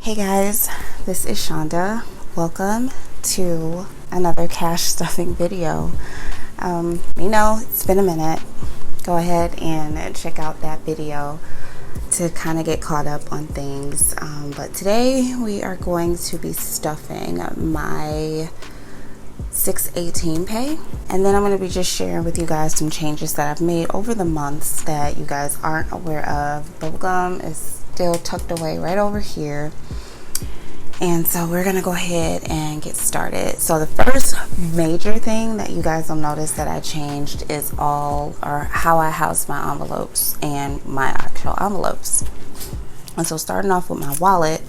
Hey guys, this is Shonda. Welcome to another cash stuffing video. It's been a minute. Go ahead and check out that video to kind of get caught up on things. But today we are going to be stuffing my 6/18 pay, and then I'm going to be just sharing with you guys some changes that I've made over the months that you guys aren't aware of. Bubblegum is still tucked away right over here, and so we're going to go ahead and get started. So the first major thing that you guys will notice that I changed is how I house my envelopes and my actual envelopes. And so starting off with my wallet,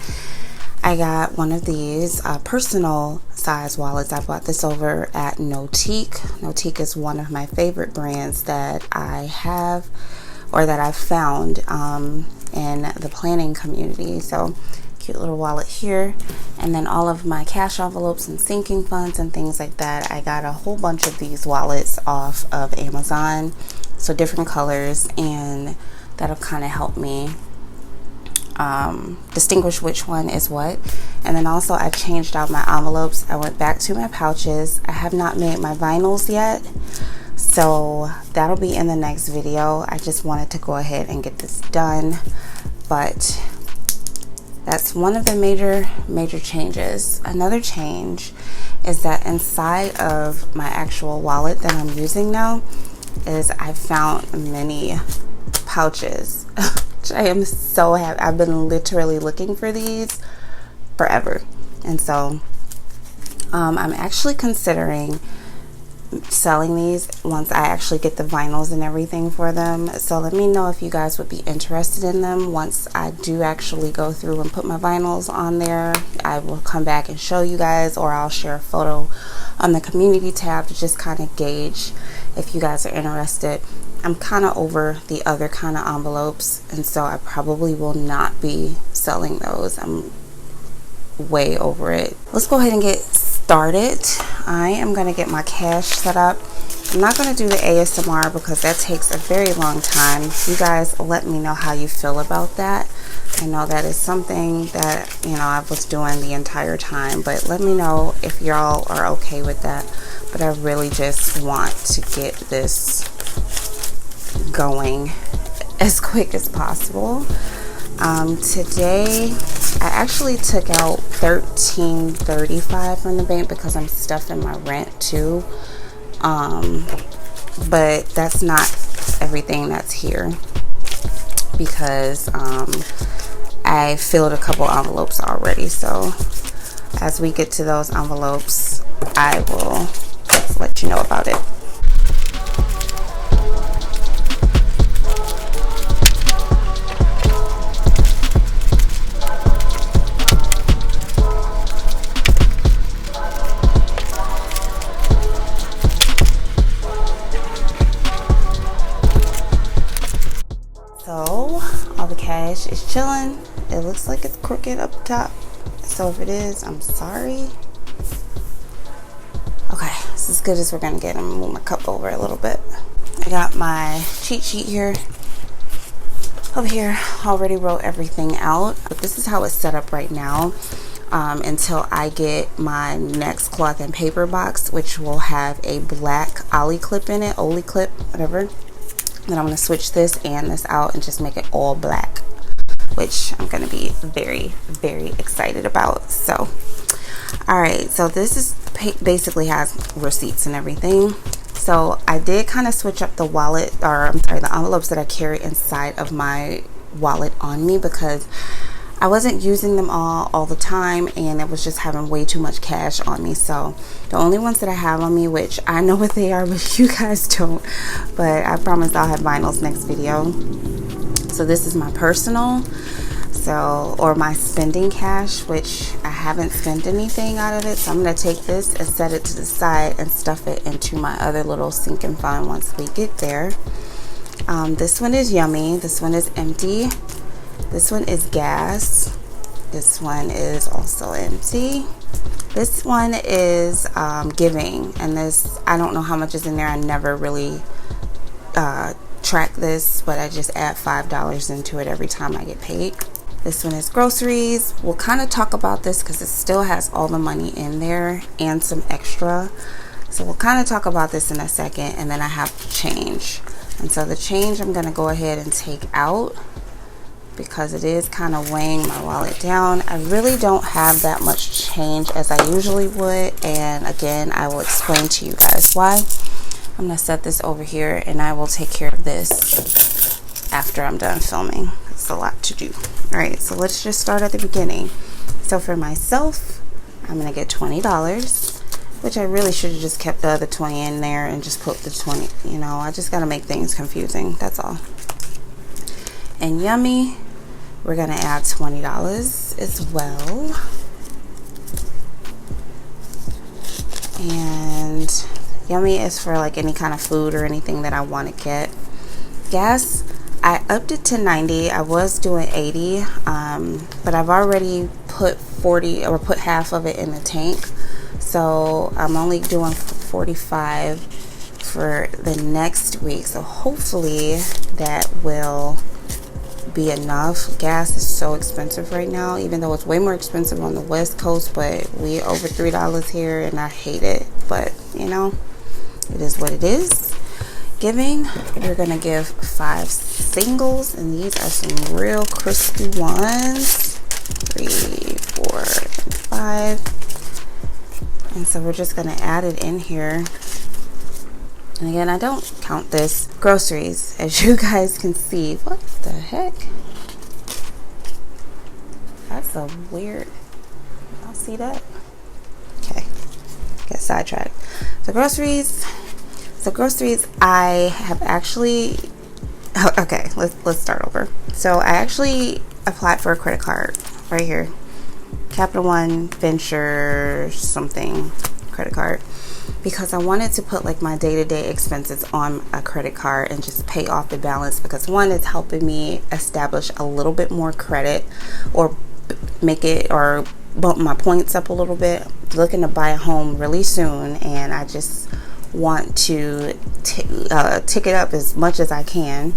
I got one of these personal size wallets. I bought this over at Nykenjee. Nykenjee is one of my favorite brands that I have, or that I've found in the planning community. So cute little wallet here, and then all of my cash envelopes and sinking funds and things like that. I got a whole bunch of these wallets off of Amazon, so different colors, and that'll kind of help me distinguish which one is what. And then also I changed out my envelopes. I went back to my pouches. I have not made my vinyls yet, so that'll be in the next video. I just wanted to go ahead and get this done, but that's one of the major changes. Another change is that inside of my actual wallet that I'm using now is I found many pouches. I am so happy. I've been literally looking for these forever, and so I'm actually considering selling these once I actually get the vinyls and everything for them. So let me know if you guys would be interested in them. Once I do actually go through and put my vinyls on there, I will come back and show you guys, or I'll share a photo on the community tab to just kind of gauge if you guys are interested. I'm kind of over the other kind of envelopes, and so I probably will not be selling those. I'm way over it. Let's go ahead and get started. I am going to get my cash set up. I'm not going to do the ASMR because that takes a very long time. You guys let me know how you feel about that. I know that is something that, I was doing the entire time, but let me know if y'all are okay with that. But I really just want to get this going as quick as possible. Today I actually took out $13.35 from the bank because I'm stuffing my rent too, but that's not everything that's here, because I filled a couple envelopes already. So as we get to those envelopes, I will let you know about it. So all the cash is chilling. It looks like it's crooked up top, so if it is, I'm sorry. Okay, it's as good as we're gonna get. I'm gonna move my cup over a little bit. I got my cheat sheet here. Over here, already wrote everything out, but this is how it's set up right now, until I get my next cloth and paper box, which will have a black ollie clip in it, ollie clip, whatever. Then I'm going to switch this and this out and just make it all black, which I'm going to be very, very excited about. So, all right, so this is basically has receipts and everything. So I did kind of switch up the wallet, or I'm sorry, the envelopes that I carry inside of my wallet on me, because I wasn't using them all the time, and it was just having way too much cash on me. So the only ones that I have on me, which I know what they are, but you guys don't, but I promise I'll have vinyls next video. So this is my personal, or my spending cash, which I haven't spent anything out of it. So I'm going to take this and set it to the side and stuff it into my other little sinking fund once we get there. This one is yummy. This one is empty. This one is gas. This one is also empty. This one is giving, and this, I don't know how much is in there. I never really track this, but I just add $5 into it every time I get paid. This one is groceries. We'll kind of talk about this because it still has all the money in there and some extra. So we'll kind of talk about this in a second, and then I have change. And so the change I'm going to go ahead and take out because it is kind of weighing my wallet down. I really don't have that much change as I usually would, and again, I will explain to you guys why. I'm going to set this over here, and I will take care of this after I'm done filming. It's a lot to do. Alright, so let's just start at the beginning. So for myself, I'm going to get $20, which I really should have just kept the other 20 in there and just put the 20, you know, I just got to make things confusing, that's all. And Yummy, we're going to add $20 as well. And Yummy is for like any kind of food or anything that I want to get. Gas, I upped it to 90. I was doing 80, but I've already put 40 or put half of it in the tank. So I'm only doing 45 for the next week. So hopefully that will be enough. Gas is so expensive right now, even though it's way more expensive on the West Coast, but we over $3 here and I hate it. But you know, it is what it is. Giving, we're gonna give 5 singles, and these are some real crispy ones. 3, 4, and 5. And so we're just gonna add it in here. And again, I don't count this. Groceries, as you guys can see. What the heck? That's a weird, y'all see that? Okay, get sidetracked. So groceries, I have actually, okay, let's start over. So I actually applied for a credit card right here. Capital One Venture something credit card, because I wanted to put like my day-to-day expenses on a credit card and just pay off the balance, because one, it's helping me establish a little bit more credit or make it or bump my points up a little bit. Looking to buy a home really soon, and I just want to tick it up as much as I can.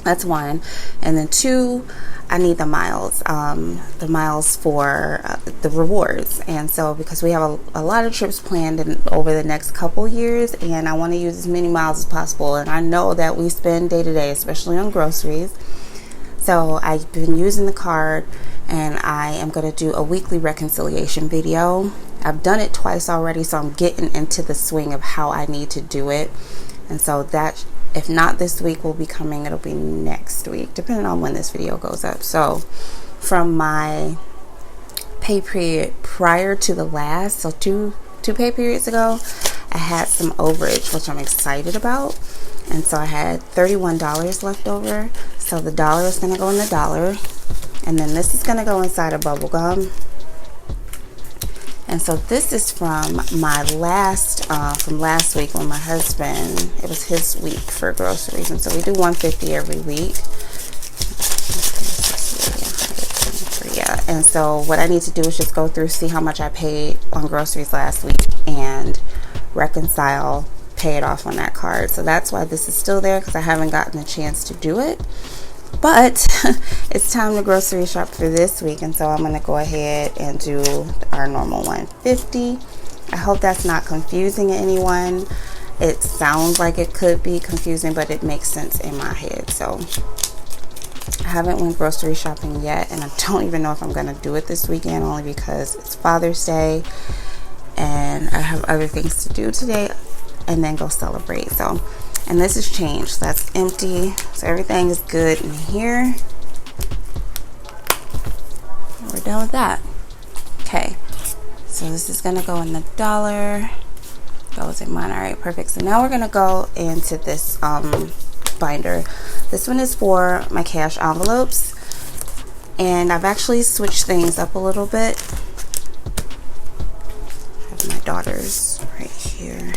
That's one. And then 2, I need the miles for the rewards. And so because we have a lot of trips planned over the next couple years, and I want to use as many miles as possible, and I know that we spend day to day, especially on groceries. So I've been using the card, and I am going to do a weekly reconciliation video. I've done it twice already, so I'm getting into the swing of how I need to do it. And so that, if not this week, will be coming, it'll be next week, depending on when this video goes up. So from my pay period prior to the last, so two pay periods ago, I had some overage, which I'm excited about. And so I had $31 left over. So the dollar is going to go in the dollar, and then this is going to go inside a bubble gum. And so this is from my last, from last week when my husband, it was his week for groceries. And so we do $150 every week. Yeah. And so what I need to do is just go through, see how much I paid on groceries last week, and reconcile, pay it off on that card. So that's why this is still there, because I haven't gotten a chance to do it. But it's time to grocery shop for this week, and so I'm going to go ahead and do our normal $150. I hope that's not confusing to anyone. It sounds like it could be confusing, but it makes sense in my head. So I haven't went grocery shopping yet, and I don't even know if I'm going to do it this weekend, only because it's Father's Day and I have other things to do today and then go celebrate. So, and this is change, so that's empty. So everything is good in here. And we're done with that. Okay, so this is gonna go in the dollar. Goes in mine. All right, perfect. So now we're gonna go into this binder. This one is for my cash envelopes, and I've actually switched things up a little bit. I have my daughter's right here.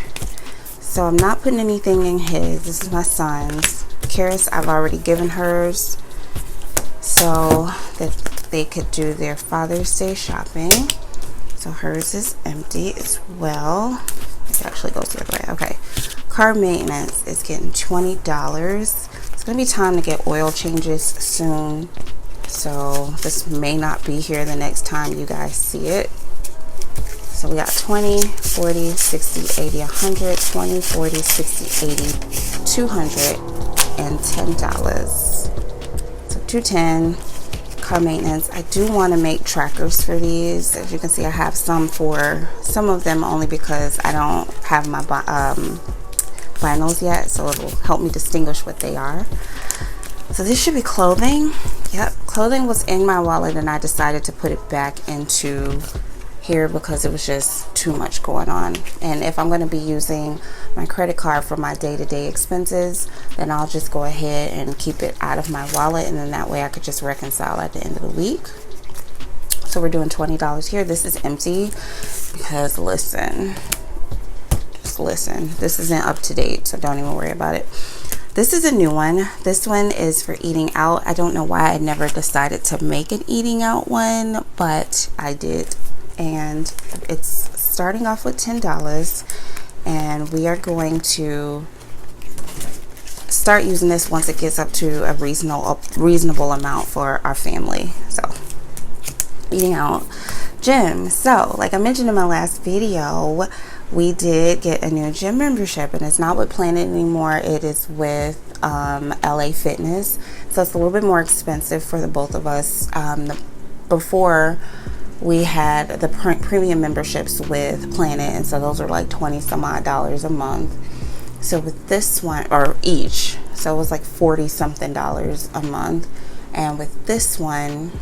So I'm not putting anything in his. This is my son's. Karis, I've already given hers so that they could do their Father's Day shopping. So hers is empty as well. It actually goes the other way. Okay. Car maintenance is getting $20. It's going to be time to get oil changes soon. So this may not be here the next time you guys see it. So we got 20, 40, 60, 80, 100, 20, 40, 60, 80, $210. So $210. Car maintenance. I do want to make trackers for these. As you can see, I have some of them only because I don't have my vinyls yet, so it'll help me distinguish what they are. So this should be clothing. Yep, clothing was in my wallet and I decided to put it back into here because it was just too much going on. And if I'm going to be using my credit card for my day-to-day expenses, then I'll just go ahead and keep it out of my wallet, and then that way I could just reconcile at the end of the week. So we're doing $20 here. This is empty because listen, this isn't up to date, so don't even worry about it. This is a new one. This one is for eating out. I don't know why I never decided to make an eating out one, but I did. And it's starting off with $10, and we are going to start using this once it gets up to a reasonable amount for our family. So eating out, gym. So like I mentioned in my last video, we did get a new gym membership, and it's not with Planet anymore. It is with LA Fitness, so it's a little bit more expensive for the both of us. Before we had the premium memberships with Planet, and so those are like $20 some odd a month. So with this one, or each, so it was like $40 something a month, and with this one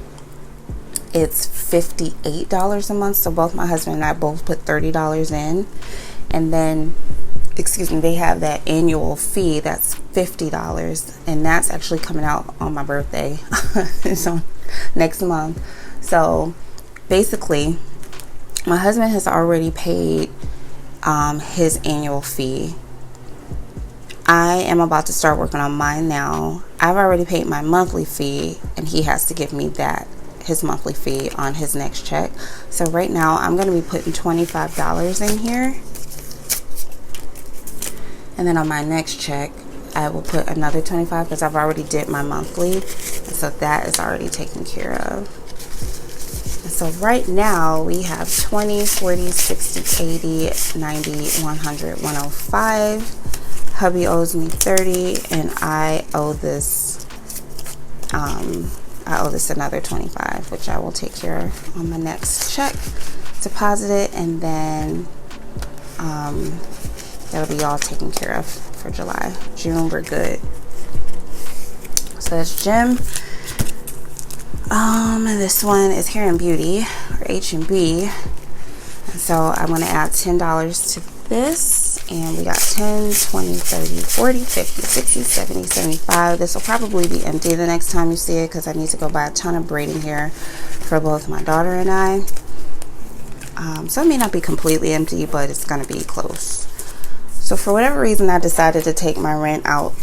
it's $58 a month. So both my husband and I both put $30 in, and then they have that annual fee that's $50, and that's actually coming out on my birthday. So next month. So basically my husband has already paid his annual fee. I am about to start working on mine now. I've already paid my monthly fee, and he has to give me his monthly fee on his next check. So right now I'm going to be putting $25 in here, and then on my next check I will put another $25 because I've already did my monthly, and so that is already taken care of. So right now we have 20, 40, 60, 80, 90, 100, 105. Hubby owes me 30, and I owe this another 25, which I will take care of on my next check. Deposit it, and then that'll be all taken care of for July. June we're good. So that's gym. And this one is hair and beauty, or H&B. And so I'm going to add $10 to this, and we got 10, 20, 30, 40, 50, 60, 70, 75. This will probably be empty the next time you see it because I need to go buy a ton of braiding hair for both my daughter and I. So it may not be completely empty, but it's going to be close. So for whatever reason, I decided to take my rent out,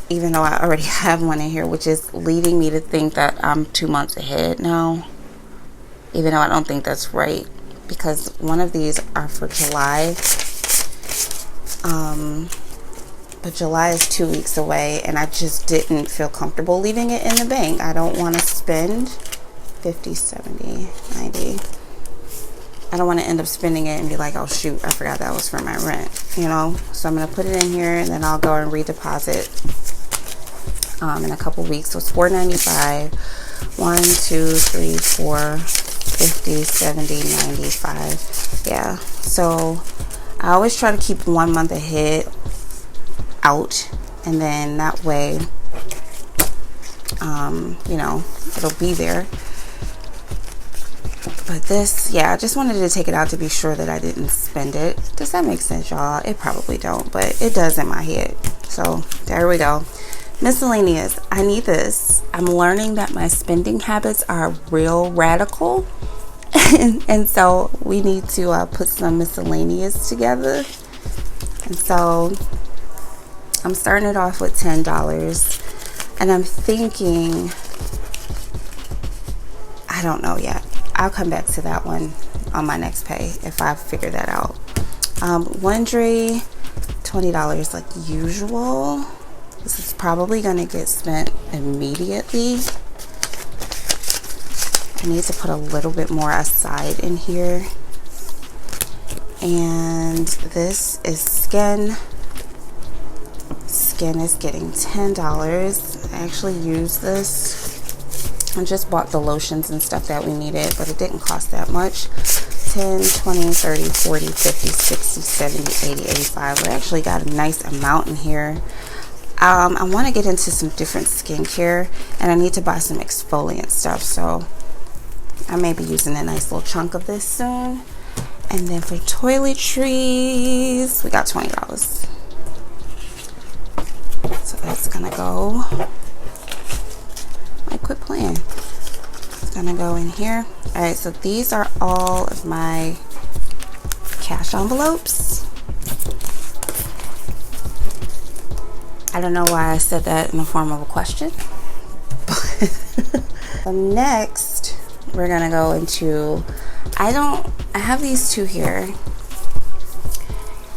even though I already have one in here, which is leading me to think that I'm 2 months ahead now, even though I don't think that's right, because one of these are for July, but July is 2 weeks away, and I just didn't feel comfortable leaving it in the bank. I don't want to spend 50, 70, 90. I don't want to end up spending it and be like, oh shoot, I forgot that was for my rent, you know. So I'm going to put it in here, and then I'll go and redeposit in a couple weeks. So it's $4.95. 1, 2, 3, 4, 50, 70, 95. Yeah. So I always try to keep 1 month ahead out, and then that way, you know, it'll be there. But this, yeah, I just wanted to take it out to be sure that I didn't spend it. Does that make sense, y'all? It probably don't, but it does in my head. So there we go. Miscellaneous. I need this. I'm learning that my spending habits are real radical. and so we need to put some miscellaneous together. And so I'm starting it off with $10. And I'm thinking, I don't know yet. I'll come back to that one on my next pay if I figure that out. Laundry, $20 like usual. This is probably going to get spent immediately. I need to put a little bit more aside in here. And this is Skin. Skin is getting $10. I actually used this. I just bought the lotions and stuff that we needed, but it didn't cost that much. 10, 20, 30, 40, 50, 60, 70, 80, 85. We actually got a nice amount in here. I want to get into some different skincare, and I need to buy some exfoliant stuff, so I may be using a nice little chunk of this soon. And then for toiletries, we got $20. So that's gonna go. I quit playing. It's gonna go in here. All right, so these are all of my cash envelopes. I don't know why I said that in the form of a question. So next, we're gonna go into, I have these two here,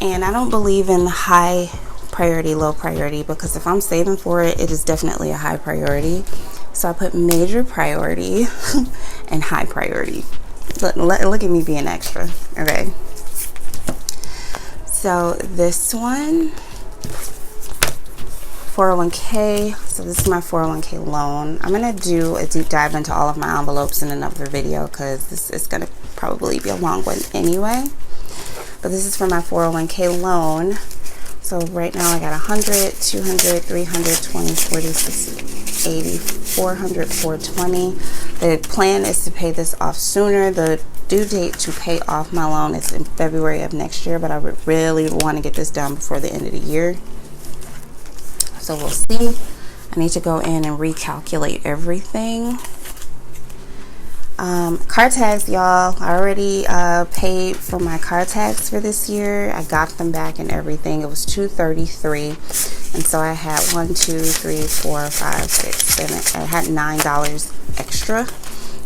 and I don't believe in high priority, low priority, because if I'm saving for it, it is definitely a high priority. So I put major priority and high priority. Look at me being extra. Okay. So this one, 401k. So this is my 401k loan. I'm gonna do a deep dive into all of my envelopes in another video because this is gonna probably be a long one anyway. But this is for my 401k loan. So right now I got 100, 200, 300, 20, 40, 60, 80, 400, 420. The plan is to pay this off sooner. The due date to pay off my loan is in February of next year, but I really want to get this done before the end of the year. So we'll see. I need to go in and recalculate everything. Car tags, y'all. I already paid for my car tags for this year. I got them back and everything. It was $233, and so I had 1, 2, 3, 4, 5, 6, 7. I had $9 extra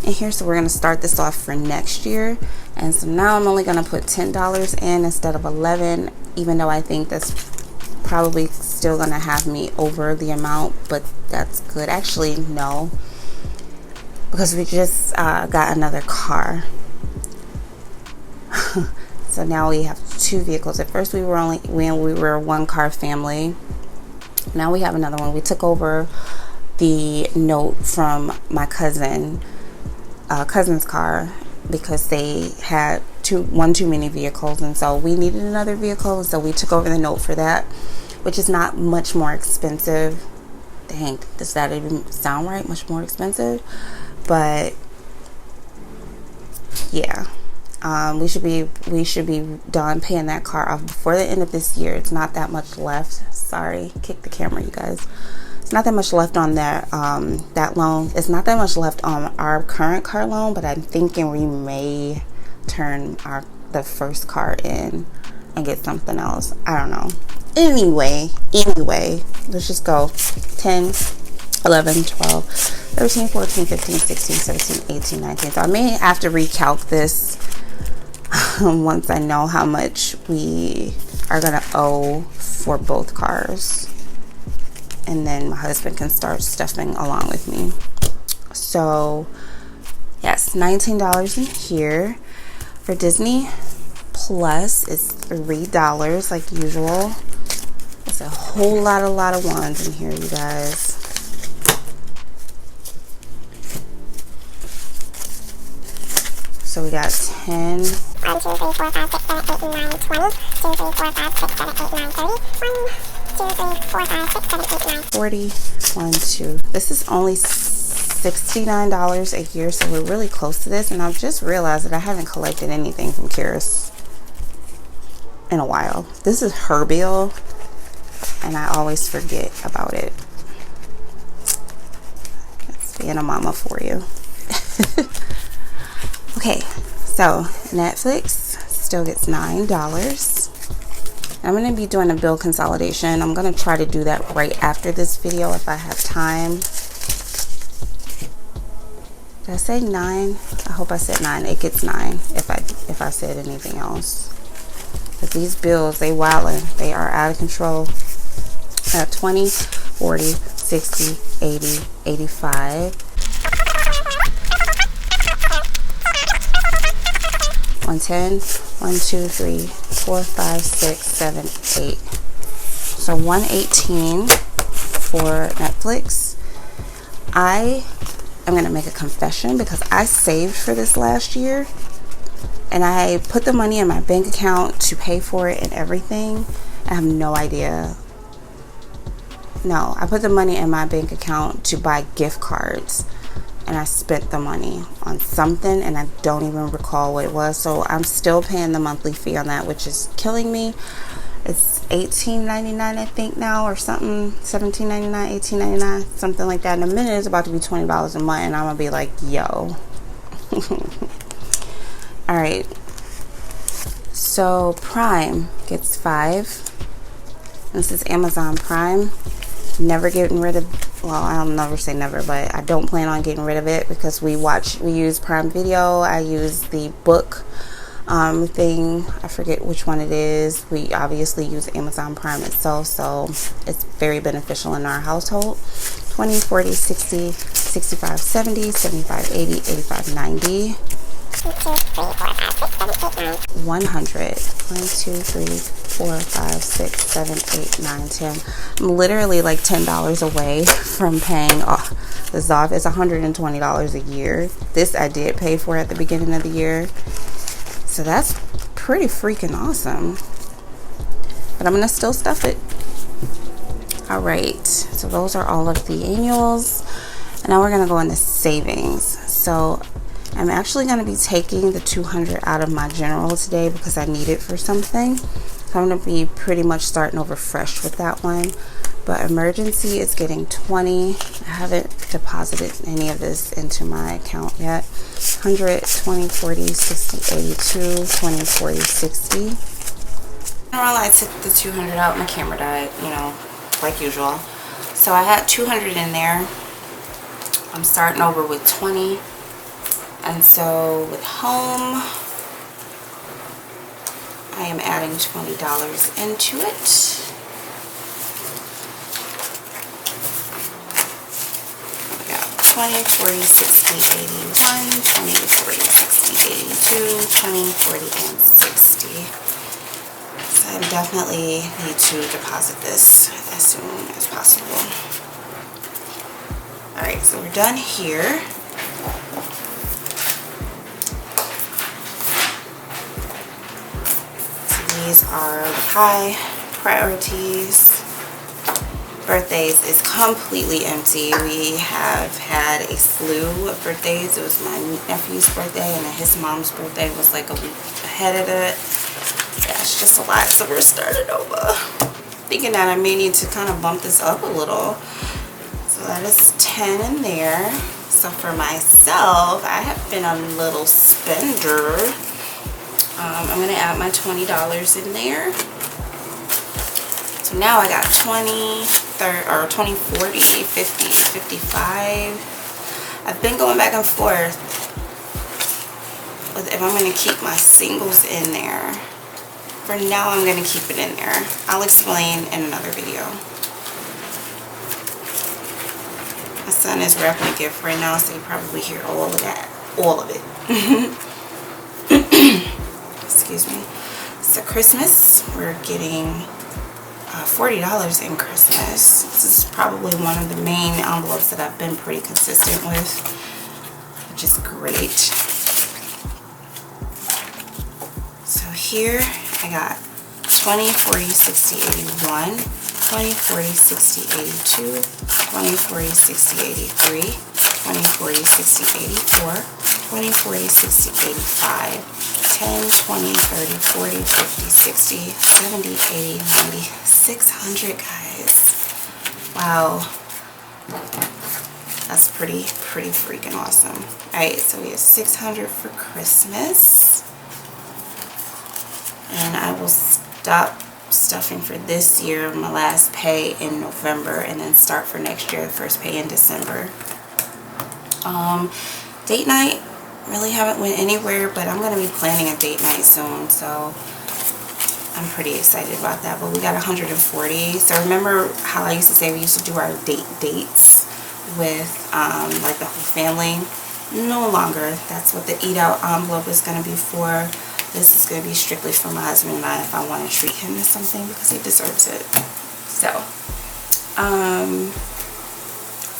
in here. So we're gonna start this off for next year. And so now I'm only gonna put $10 in instead of 11, even though I think that's probably still gonna have me over the amount, but that's good. Actually, no, because we just got another car. So now we have 2 vehicles. At first we were a 1-car family. Now we have another one. We took over the note from my cousin's car because they had one too many vehicles, and so we needed another vehicle, and so we took over the note for that, which is not much more expensive. Dang, does that even sound right? Much more expensive. But yeah, we should be done paying that car off before the end of this year. It's not that much left. Sorry, kick the camera, you guys. It's not that much left on that loan. It's not that much left on our current car loan, but I'm thinking we may turn the first car in and get something else. I don't know. Anyway, let's just go. 10, 11, 12, 13, 14, 15, 16, 17, 18, 19. So I may have to recalc this once I know how much we are going to owe for both cars. And then my husband can start stuffing along with me. So, yes, $19 in here. For Disney Plus, it's $3 like usual. It's a whole lot of ones in here, you guys. So we got 10. 1, 2, 3, 4, 5, 6, 7, 8, 9, 20. 2, 3, 4, 5, 6, 7, 8, 9, 30. 1, 2, 3, 4, 5, 6, 7, 8, 9, 40. 1, 2. This is only $69 a year, so we're really close to this. And I've just realized that I haven't collected anything from Karis in a while. This is her bill, and I always forget about it. That's being a mama for you. Okay, so Netflix still gets $9. I'm going to be doing a bill consolidation. I'm going to try to do that right after this video if I have time. Did I say 9? I hope I said 9. It gets 9 if I said anything else. But these bills, they wildin'. They are out of control. I have 20, 40, 60, 80, 85. 110, 1, 2, 3, 4, 5, 6, 7, 8. So 118 for Netflix. I am going to make a confession because I saved for this last year and I put the money in my bank account to pay for it and everything. I have no idea. No, I put the money in my bank account to buy gift cards and I spent the money on something and I don't even recall what it was. So I'm still paying the monthly fee on that, which is killing me. It's $18.99 I think now, or something. $17.99, $18.99, something like that. In a minute it's about to be $20 a month and I'm gonna be like, yo. Alright, so Prime gets 5. This is Amazon Prime. Never getting rid of, well, I'll never say never, but I don't plan on getting rid of it because we use Prime Video. I use the book thing. I forget which one it is. We obviously use Amazon Prime itself, so it's very beneficial in our household. 20, 40, 60, 65, 70, 75, 80, 85, 90. 100. 1, 2, 3, 4, 5, 6, 7, 8, 9, 10. I'm literally like $10 away from paying this off. It's $120 a year. This I did pay for at the beginning of the year. So that's pretty freaking awesome. But I'm going to still stuff it. Alright. So those are all of the annuals. And now we're going to go into savings. So I'm actually going to be taking the $200 out of my general today because I need it for something. So I'm going to be pretty much starting over fresh with that one. But emergency is getting 20. I haven't deposited any of this into my account yet. 100, 20, 40, 60, 82, 20, 40, 60. In general, I took the 200 out. My camera died, you know, like usual. So I had 200 in there. I'm starting over with 20. And so with home, I am adding $20 into it. We got 20, 40, 60, 81, 20, 40, 60, 82, 20, 40, and 60. So I definitely need to deposit this as soon as possible. Alright, so we're done here. These are the high priorities. Birthdays is completely empty. We have had a slew of birthdays. It was my nephew's birthday and then his mom's birthday was like a week ahead of it. Yeah, it's just a lot. So we're starting over. Thinking that I may need to kind of bump this up a little. So that is 10 in there. So for myself, I have been a little spender. I'm going to add my $20 in there. So now I got 20, 30, or 20, 40, 50, 55. I've been going back and forth with if I'm going to keep my singles in there. For now, I'm going to keep it in there. I'll explain in another video. My son is wrapping a gift right now, so you probably hear all of that. All of it. Excuse me. So Christmas, we're getting $40 in Christmas. This is probably one of the main envelopes that I've been pretty consistent with, which is great. So here I got 20, 40, 60, 81, 20, 40, 60, 82, 20, 40, 60, 83, 20, 40, 60, 84, 20, 40, 60, 85, 10, 20, 30, 40, 50, 60, 70, 80, 90, 600, guys. Wow. That's pretty freaking awesome. Alright, so we have 600 for Christmas. And I will stop stuffing for this year, my last pay in November, and then start for next year, the first pay in December. Date night, really haven't went anywhere, but I'm going to be planning a date night soon, so I'm pretty excited about that. But we got 140. So remember how I used to say we used to do our dates with like the whole family? No longer. That's what the eat out envelope is going to be for. This is going to be strictly for my husband and I if I want to treat him to something because he deserves it. So,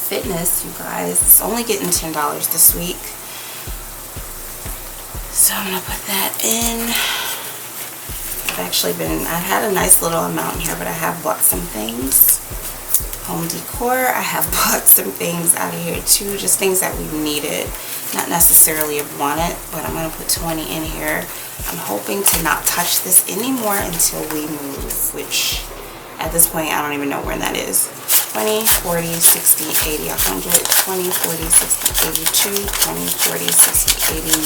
fitness, you guys. It's only getting $10 this week. So I'm going to put that in. I've had a nice little amount in here, but I have bought some things. Home decor, I have bought some things out of here too, just things that we needed, not necessarily have wanted, but I'm going to put 20 in here. I'm hoping to not touch this anymore until we move, which at this point I don't even know where that is. 20, 40, 60, 80, 100, 20, 40, 60, 82, 20, 40, 60, 80,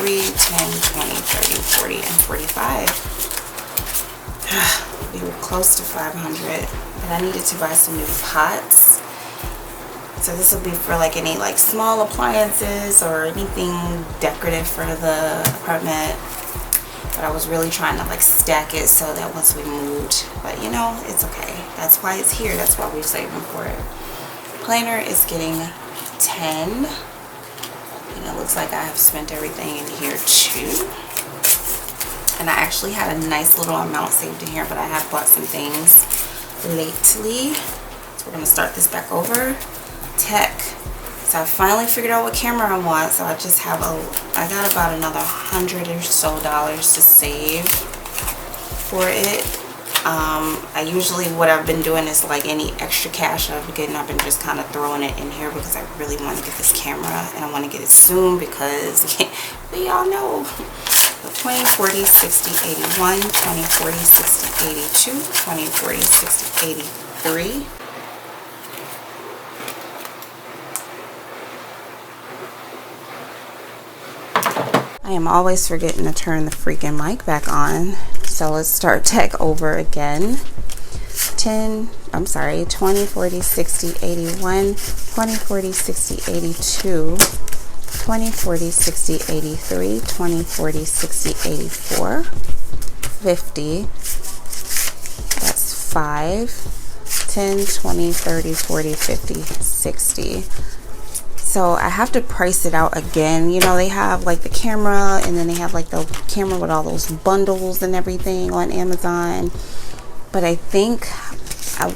93, 10, 20, 30, 40, and 45. We were close to 500, but I needed to buy some new pots. So this will be for like any like small appliances or anything decorative for the apartment. But I was really trying to like stack it so that once we moved, but you know, it's okay. That's why it's here. That's why we're saving for it. Planner is getting 10. And it looks like I have spent everything in here too. And I actually had a nice little amount saved in here, but I have bought some things lately. So we're going to start this back over. Tech. So I finally figured out what camera I want. So I just have I got about another $100 or so to save for it. I usually, what I've been doing is like any extra cash I've been just kind of throwing it in here because I really want to get this camera and I want to get it soon because we all know. 20, 40, 60, 81, 20, 40, 60, 82, 20, 40, 60, 83. I am always forgetting to turn the freaking mic back on. So let's start tech over again. 20, 40, 60, 81, 20, 40, 60, 82. 20, 40, 60, 83, 20, 40, 60, 84, 50, that's 5, 10, 20, 30, 40, 50, 60. So I have to price it out again. You know, they have like the camera and then they have like the camera with all those bundles and everything on Amazon. But I think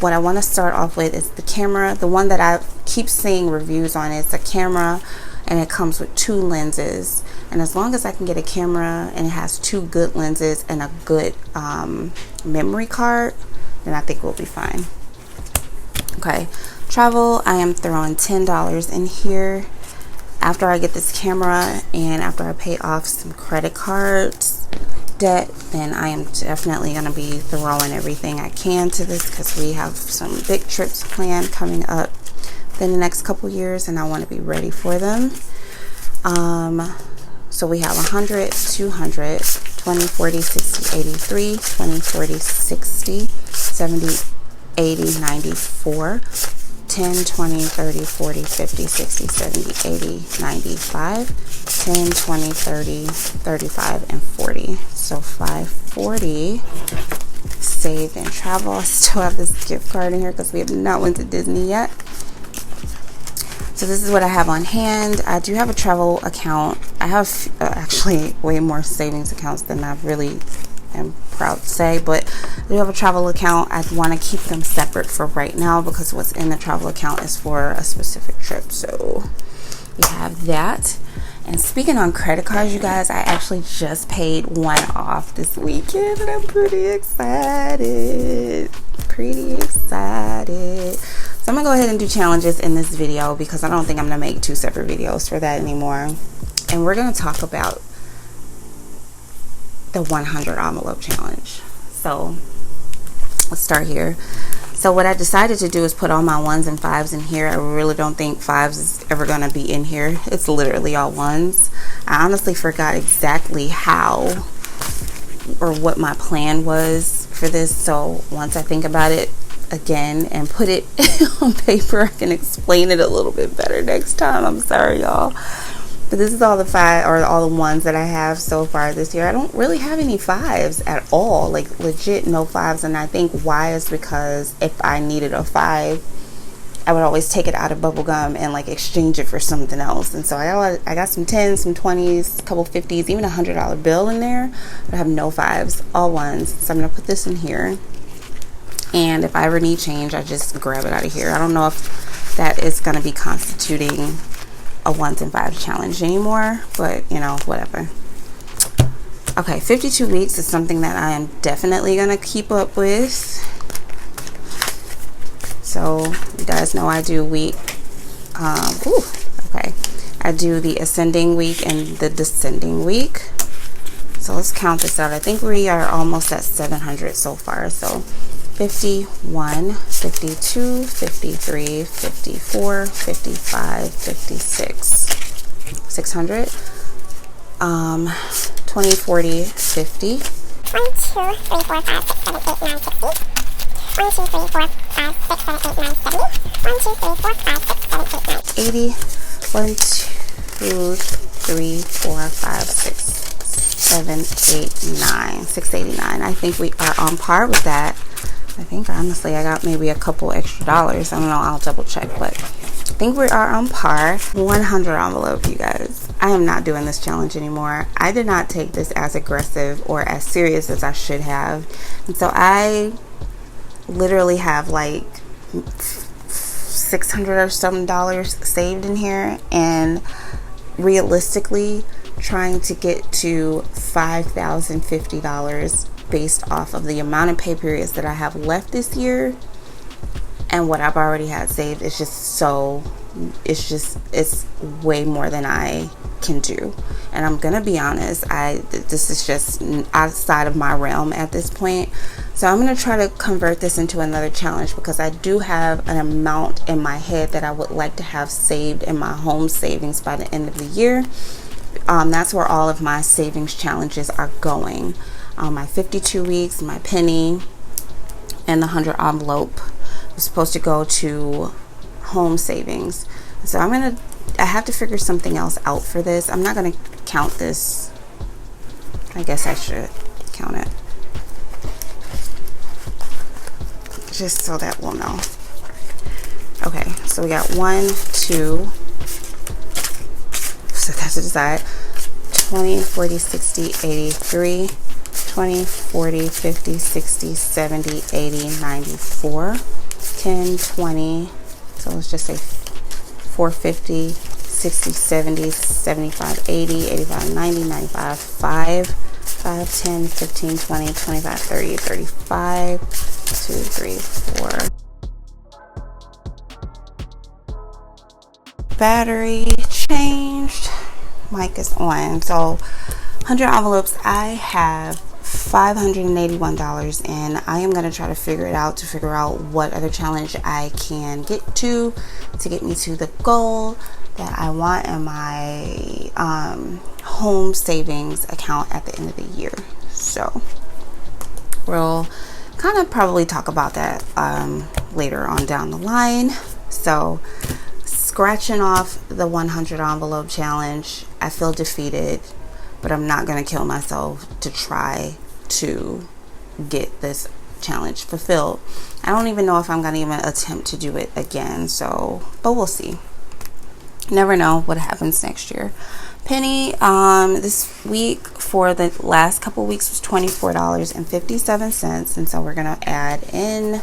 what I want to start off with is the camera. The one that I keep seeing reviews on is the camera. And it comes with 2 lenses, and as long as I can get a camera and it has 2 good lenses and a good memory card, then I think we'll be fine. Okay, travel, I am throwing $10 in here. After I get this camera and after I pay off some credit cards debt, then I am definitely going to be throwing everything I can to this because we have some big trips planned coming up in the next couple years and I want to be ready for them. So we have 100, 200, 20, 40, 60, 83, 20, 40, 60, 70, 80, 94, 10, 20, 30, 40, 50, 60, 70, 80, 95, 10, 20, 30, 35, and 40. So 540 saved in travel. I still have this gift card in here because we have not went to Disney yet. So this is what I have on hand. I do have a travel account. I have actually way more savings accounts than I really am proud to say, but I do have a travel account. I want to keep them separate for right now because what's in the travel account is for a specific trip. So we have that. And speaking on credit cards, you guys, I actually just paid one off this weekend and I'm pretty excited. So I'm gonna go ahead and do challenges in this video because I don't think I'm gonna make 2 separate videos for that anymore. And we're gonna talk about the 100 envelope challenge. So let's start here. So what I decided to do is put all my 1s and 5s in here. I really don't think 5s is ever gonna be in here. It's literally all 1s. I honestly forgot exactly how or what my plan was for this. So once I think about it again and put it on paper, I can explain it a little bit better next time. I'm sorry, y'all. But this is all the 5 or all the 1s that I have so far this year. I don't really have any 5s at all, like legit no 5s. And I think why is because if I needed a 5 I would always take it out of bubble gum and like exchange it for something else. And so I got some 10s, some 20s, a couple 50s, even $100 bill in there. But I have no 5s, all 1s. So I'm gonna put this in here. And if I ever need change, I just grab it out of here. I don't know if that is gonna be constituting a 1s and 5s challenge anymore, but you know, whatever. Okay, 52 weeks is something that I am definitely gonna keep up with. So you guys know I do week, I do the ascending week and the descending week. So let's count this out. I think we are almost at 700 so far. So 51, 52, 53, 54, 55, 56, 600, 20, 40, 50. 1, 2, 3, 4, 5, 6, 7, 8, 9, 60. 1, 2, 3, 4, 5, 6, 7, 8, 9, 70. 1, 2, 3, 4, 5, 6, 7, 8, 9, 80. 1, 2, 3, 4, 5, 6, 7, 8, 9. 689. I think we are on par with that. I think honestly I got maybe a couple extra dollars. I don't know, I'll double check, but I think we are on par. 100 envelope, you guys. I am not doing this challenge anymore. I did not take this as aggressive or as serious as I should have. And so I literally have like $600 or some dollars saved in here, and realistically trying to get to $5,050 based off of the amount of pay periods that I have left this year and what I've already had saved. It's way more than I can do. And I'm gonna be honest, this is just outside of my realm at this point. So I'm gonna try to convert this into another challenge, because I do have an amount in my head that I would like to have saved in my home savings by the end of the year. That's where all of my savings challenges are going. My 52 weeks, my penny, and the 100 envelope was supposed to go to home savings. So I have to figure something else out for this. I'm not gonna count this. I guess I should count it, just so that we'll know. Okay, so we got 1, 2, so that's to decide. 20, 40, 60, 83, 20, 40, 50, 60, 70, 80, 94, 10, 20, so let's just say 450, 60, 70, 75, 80, 85, 90, 95, 5, 5, 10, 15, 20, 25, 30, 35, 2, 3, 4. Battery changed. Mic is on. So 100 envelopes. I have $581 in. I am going to try to figure out what other challenge I can get to get me to the goal that I want in my home savings account at the end of the year. So we'll kind of probably talk about that later on down the line. So scratching off the 100 envelope challenge, I feel defeated, but I'm not going to kill myself to try to get this challenge fulfilled. I don't even know if I'm going to even attempt to do it again, so, but we'll see. Never know what happens next year. Penny, this week for the last couple weeks was $24.57, and so we're going to add in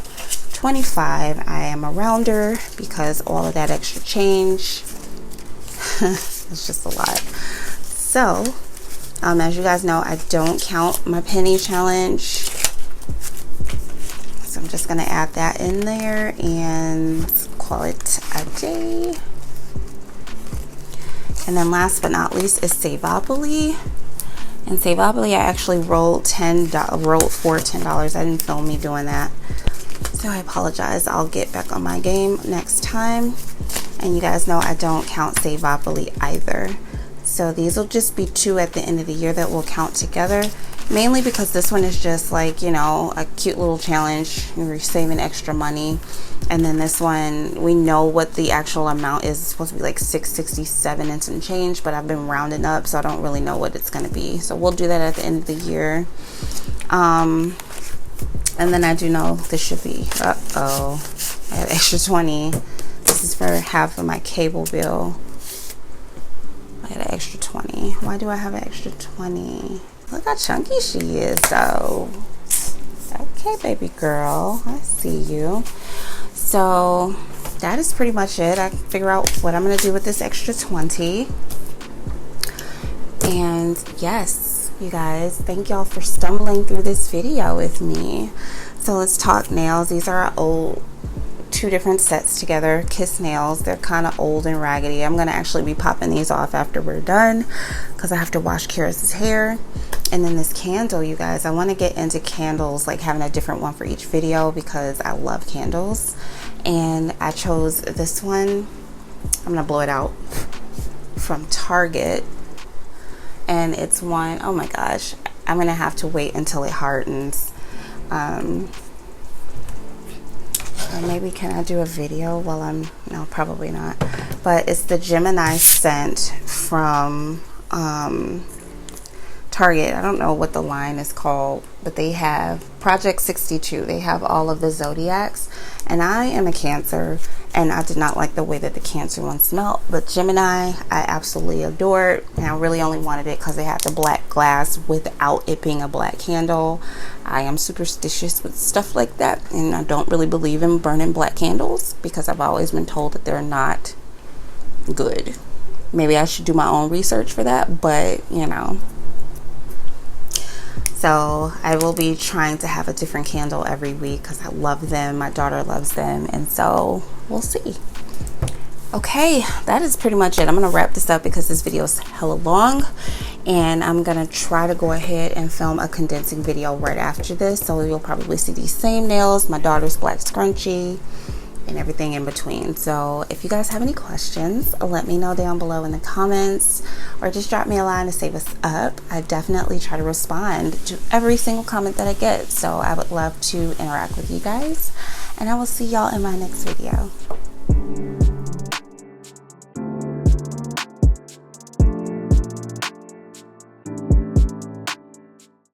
25. I am a rounder because all of that extra change it's just a lot. So as you guys know, I don't count my penny challenge, so I'm just gonna add that in there and call it a day. And then last but not least is Savopoly. And Savopoly, I actually rolled for $10. I didn't film me doing that, so I apologize. I'll get back on my game next time. And you guys know I don't count Savopoly either. So these will just be 2 at the end of the year that will count together. Mainly because this one is just like, you know, a cute little challenge. You're saving extra money. And then this one, we know what the actual amount is. It's supposed to be like $667 and some change, but I've been rounding up, so I don't really know what it's going to be. So we'll do that at the end of the year. And then I do know this should be, I have extra 20. This is for half of my cable bill. I got an extra 20. Why do I have an extra 20? Look how chunky she is, though. Okay, baby girl. I see you. So that is pretty much it. I can figure out what I'm going to do with this extra 20. And yes, you guys, thank y'all for stumbling through this video with me. So let's talk nails. These are our old 2 different sets together, Kiss nails. They're kind of old and raggedy. I'm going to actually be popping these off after we're done because I have to wash Kira's hair. And then this candle, you guys, I want to get into candles, like having a different one for each video because I love candles. And I chose this one. I'm going to blow it out, from Target. And it's one, oh my gosh, I'm going to have to wait until it hardens. Or maybe can I do a video while I'm, no, probably not. But it's the Gemini scent from Target. I don't know what the line is called, but they have Project 62. They have all of the zodiacs. And I am a Cancer, and I did not like the way that the Cancer one smelled. But Gemini, I absolutely adored. And I really only wanted it because they had the black glass without it being a black candle. I am superstitious with stuff like that, and I don't really believe in burning black candles because I've always been told that they're not good. Maybe I should do my own research for that, but you know. So I will be trying to have a different candle every week because I love them. My daughter loves them, and so we'll see. Okay, that is pretty much it. I'm going to wrap this up because this video is hella long, and I'm going to try to go ahead and film a condensing video right after this. So you'll probably see these same nails, my daughter's black scrunchie, and everything in between. So if you guys have any questions, let me know down below in the comments, or just drop me a line to save us up. I definitely try to respond to every single comment that I get. So I would love to interact with you guys, and I will see y'all in my next video.